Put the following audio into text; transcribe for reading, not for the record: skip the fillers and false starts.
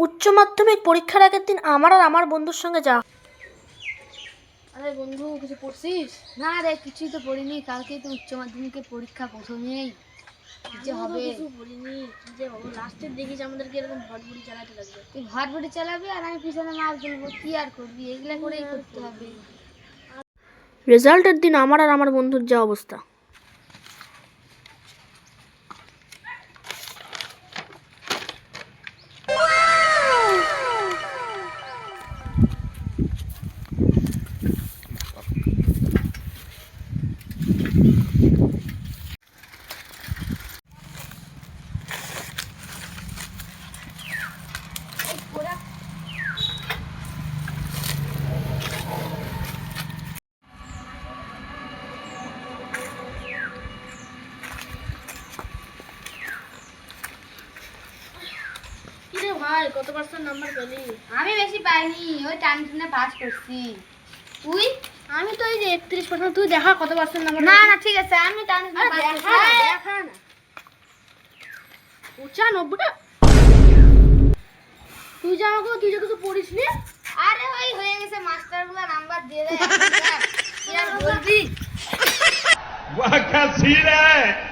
উচ্চ মাধ্যমিক পরীক্ষার আগের দিন আমার আর আমার বন্ধুর সঙ্গে যাওয়া। আরে বন্ধু, কিছু পড়ছিস? না রে, কিছুই তো পড়িনি। কালকেই তো উচ্চ মাধ্যমিকের পরীক্ষা প্রথমেই। কি যে হবে! কিছু বলিনি, কি যে হবে লাস্টের দেখিস আমাদেরকে এরকম ভটভটি চালাতে লাগবে। তুই ভটভটি চালাবি আর আমি পিছনে মার তুলবো, কি আর করবি? এগুলা করেই করতে হবে। রেজাল্টের দিন আমার আর আমার বন্ধুর যা অবস্থা। কিরে ভাই, কত পার্সেন্ট নাম্বার পেলি? আমি বেশি পাইনি, ওই টান টানে পাস করছি। তুই? আমি তো এই যে 31%। তুই দেখা কত পার্সেন্ট নাম্বার? না না, ঠিক আছে, আমি টান টানে পাস করছি। দেখা না 95। তুই যে আমাকে তুই যে কিছু পড়িস নি। আরে ওই হয়ে গেছে, মাস্টারগুলো নাম্বার দিয়ে দেয়। কি আর বলবি? वाह क्या सीन है।